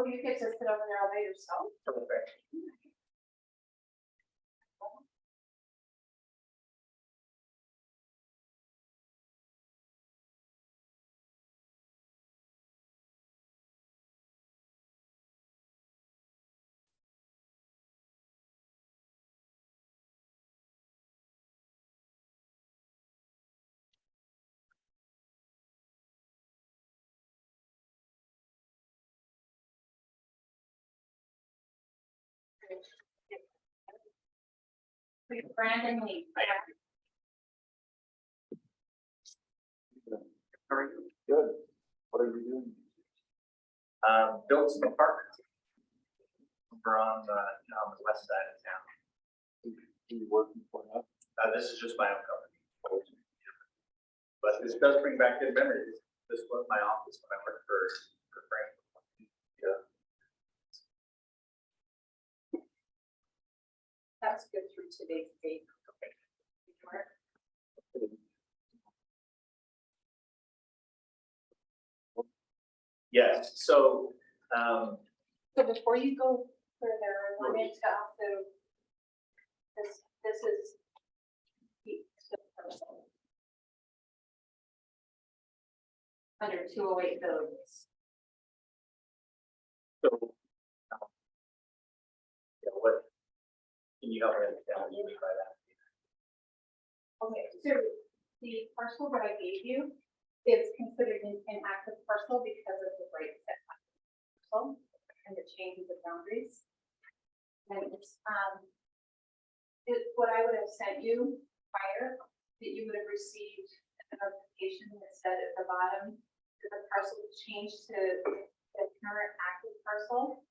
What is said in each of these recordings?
Well, you get to sit over there all by yourself. Perfect. Brandon Lee. Good. What are you doing? Built some apartments over on the west side of town. Who are you working for now? This is just my own company. But this does bring back good memories. This was my office when I worked for Frank. Yeah. That's good through today's date. Okay. Yes. So So before you go further, I wanted to also, this is the parcel under 208 buildings. So yeah, what can you help me understand what you mean by that? Okay, so the parcel that I gave you is considered an active parcel because of the right setback parcel and the changes of boundaries. And it's what I would have sent you prior, that you would have received a notification that said at the bottom that the parcel changed to the current active parcel,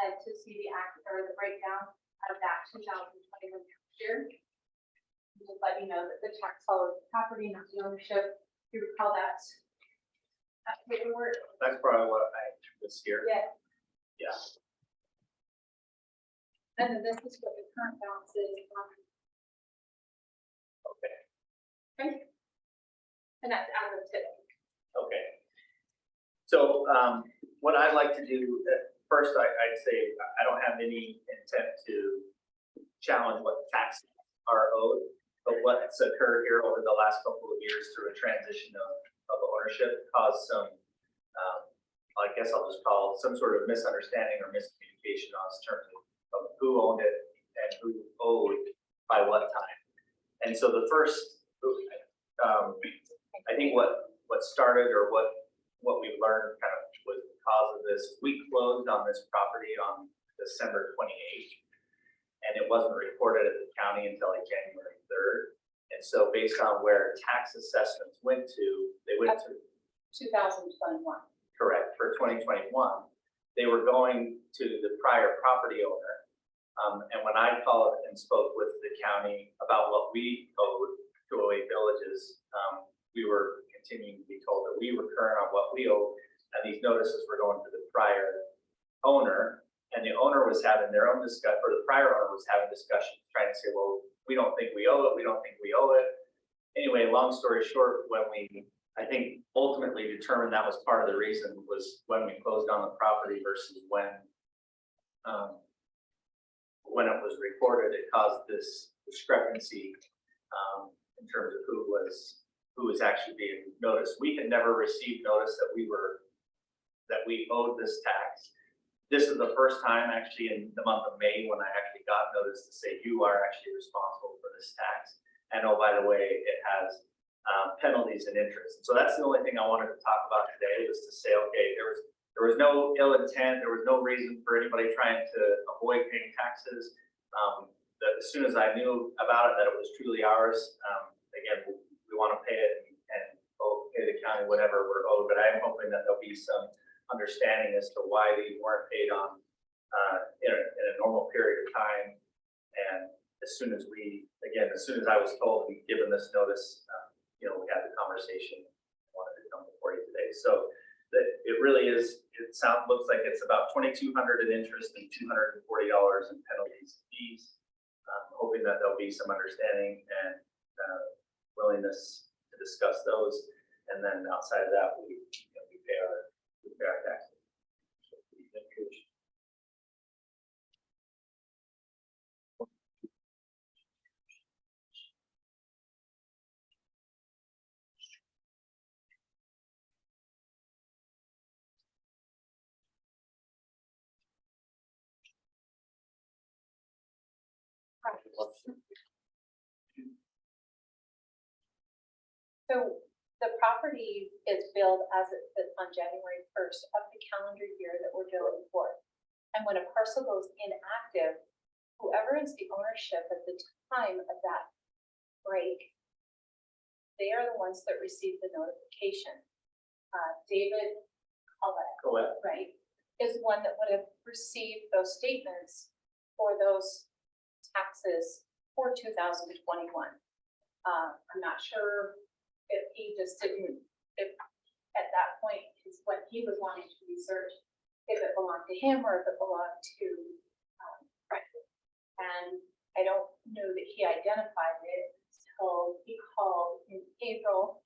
and to see the the breakdown of that 2021 year. Just let you know that the tax follows the property, not the ownership. You recall that paperwork? That's probably what I was here. Yeah. Yeah. And then this is what the current balance is. Okay. Okay. And that's out of today. Okay. So what I'd like to do, first I'd say I don't have any intent to challenge what taxes are owed, but what's occurred here over the last couple of years through a transition of ownership caused some, I guess I'll just call it some sort of misunderstanding or miscommunication on terms of who owned it and who owed by what time. And so the first, I think what started or what we learned kind of was the cause of this. We closed on this property on December 28th, and it wasn't reported at the county until like January 3rd. And so based on where tax assessments went to, they went to 2021. correct for 2021. They were going to the prior property owner. And when I called and spoke with the county about what we owed to 208 villages, we were continuing to be told that we were current on what we owed, and these notices were going to the prior owner, and the owner was having their own discussion, or the prior owner was having discussions, trying to say, well, we don't think we owe it, we don't think we owe it. Anyway, long story short, when we, I think, ultimately determined that was part of the reason was when we closed on the property versus when it was reported, it caused this discrepancy in terms of who was actually being noticed. We had never received notice that we owed this tax. This is the first time actually in the month of May when I actually got notice to say you are actually responsible for this tax. And oh, by the way, it has penalties and interest. So that's the only thing I wanted to talk about today, was to say, okay, there was no ill intent, there was no reason for anybody trying to avoid paying taxes. That as soon as I knew about it, that it was truly ours, again, we want to pay it and pay the county whatever we're owed, but I'm hoping that there'll be some understanding as to why these weren't paid on in a normal period of time. And as soon as I was told we'd given this notice, we had the conversation. I wanted to come before you today. So that it really is, looks like it's about $2,200 in interest and $240 in penalties and fees. Hoping that there'll be some understanding and willingness to discuss those. And then outside of that, we pay our taxes. notification. So the property is billed as on January 1st of the calendar year that we're billing for. And when a parcel goes inactive, whoever is the ownership at the time of that break, they are the ones that receive the notification. David Collette, right, is one that would have received those statements for those taxes for 2021. I'm not sure if he just didn't, if at that point is when he was wanting to research, if it belonged to him or if it belonged to Craig. And I don't know that he identified it until he called in April.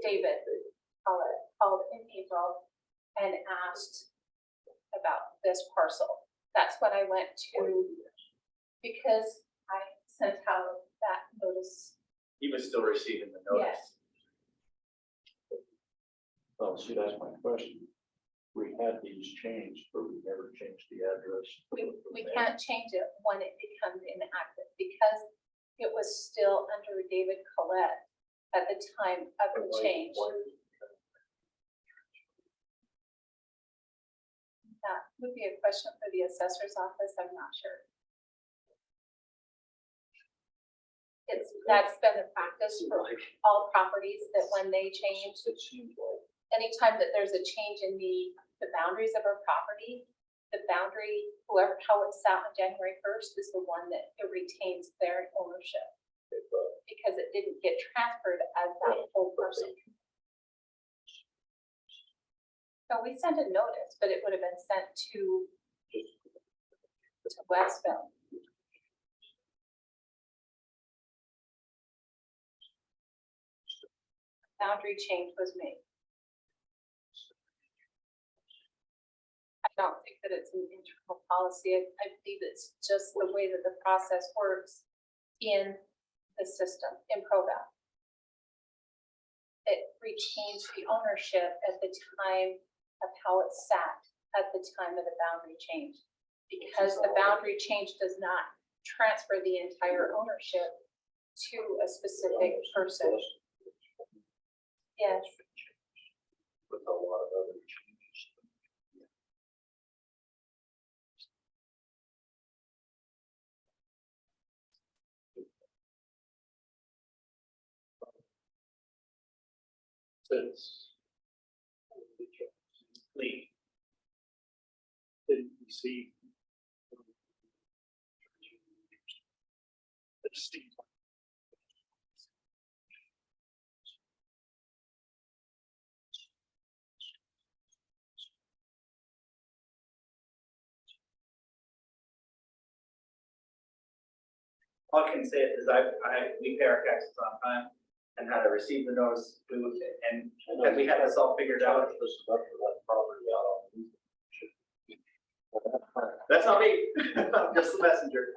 David called in April and asked about this parcel. That's what I went to because I sent out that notice. He was still receiving the notice. Oh, see, that's my question. We had these changed, but we never changed the address. We can't change it when it becomes inactive because it was still under David Collette at the time of the change. That would be a question for the assessor's office. I'm not sure. That's been a practice for all properties that when they change, It seems like. anytime that there's a change in the boundaries of our property, the boundary, how it's set on January 1st is the one that it retains their ownership because it didn't get transferred as that whole person. So we sent a notice, but it would have been sent to Westville. Boundary change was made. I don't think that it's an internal policy. I believe it's just the way that the process works in the system, in ProVal. It retains the ownership at the time of how it's sat at the time of the boundary change. Because the boundary change does not transfer the entire ownership to a specific person. Yes. With a lot of other changes. Since Lee, didn't receive. all I can say is we pay our taxes on time and how to receive the notice, and we had this all figured out. That's not me, I'm just the messenger.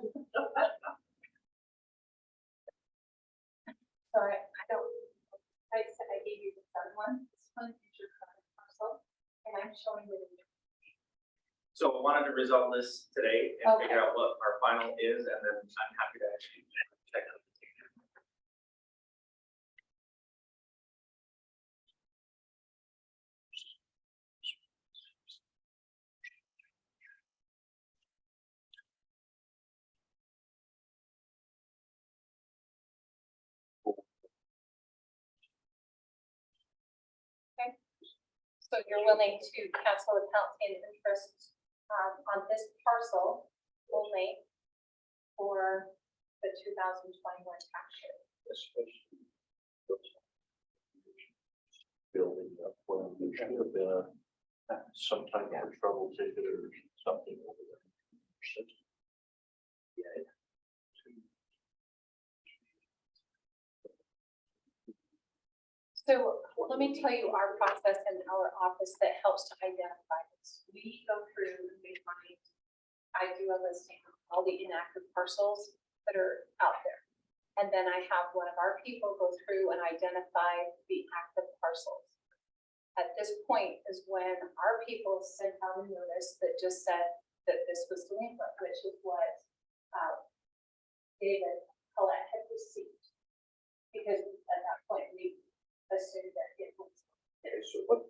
Sorry, I said I gave you the sun one. This one is your current parcel, and I'm showing you the. So I wanted to resolve this today and Okay. figure out what our final is, and then I'm happy to actually check out. So you're willing to cancel the penalty and interest on this parcel only for the 2021 tax year? Building up when there should have been some type of trouble ticket or something over there. So let me tell you our process in our office that helps to identify this. We go through and we find, I do a listing of all the inactive parcels that are out there. And then I have one of our people go through and identify the active parcels. At this point is when our people sent out a notice that just said that this was delinquent, which is what David Collette had received. Because at that point, we assumed that it was. Okay, so what?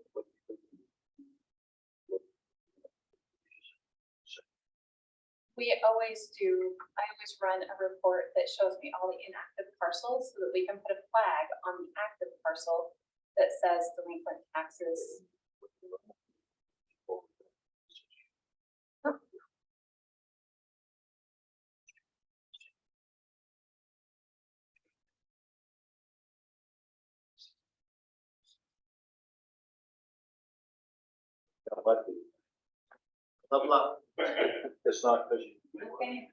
We always do, I always run a report that shows me all the inactive parcels so that we can put a flag on the active parcel that says delinquent taxes. Love. It's not because Okay.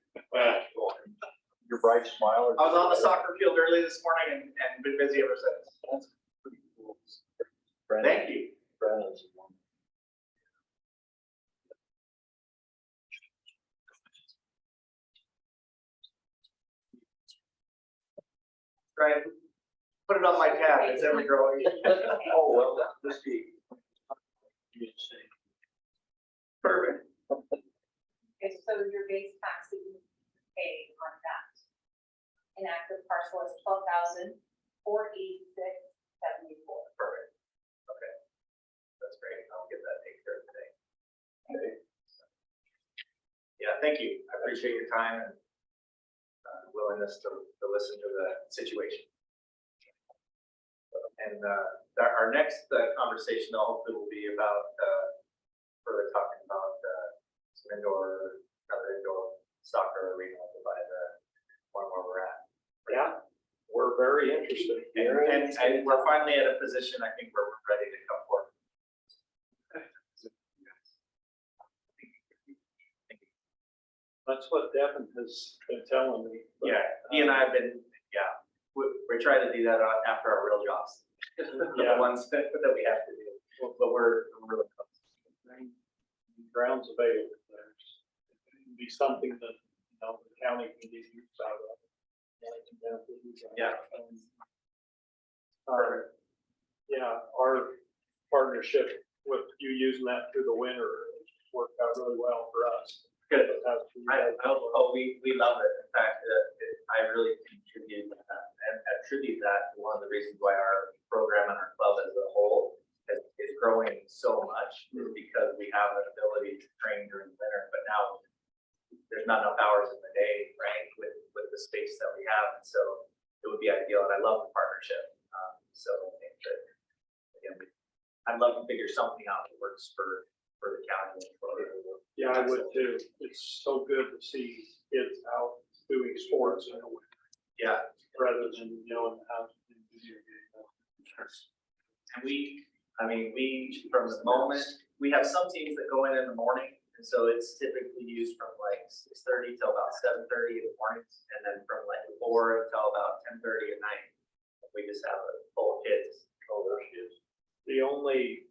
your bright smile. I was on the soccer field early this morning and been busy ever since. That's pretty cool. Thank you. Brandon's one. Right. Put it on my tab. It's ever growing. Oh, well, this be. Perfect. Okay, so your base tax that you pay on that inactive parcel is $12,486.74. Perfect. Okay. That's great. I'll get that taken care of today. Okay. Yeah, thank you. I appreciate your time and willingness to listen to the situation. And our next conversation hopefully will be about further talking about some another indoor soccer arena by the one where we're at. Yeah, we're very interested. And we're finally at a position, I think, where we're ready to come forward. That's what Devin has been telling me. But, Yeah, he and I have been, we try to do that after our real jobs. Yeah. The ones that we have to do, but we're really close. Grounds available. There's it can be something that, the county can get use out of. Yeah. Yeah, our partnership with you using that through the winter has worked out really well for us. Good. We love it. In fact, I really contribute and attribute that to one of the reasons why our program and our club as a whole is growing so much is because we have an ability to train during the winter, but now there's not enough hours in the day, right, with the space that we have. And so it would be ideal, and I love the partnership. So I think that, again, I'd love to figure something out that works for the county. Yeah, I would too. It's so good to see kids out doing sports in the winter. Yeah. Rather than, in the house. And we, from the moment, we have some teams that go in the morning, and so it's typically used from like 6:30 till about 7:30 in the mornings, and then from like 4 until about 10:30 at night. We just have a full of kids. The only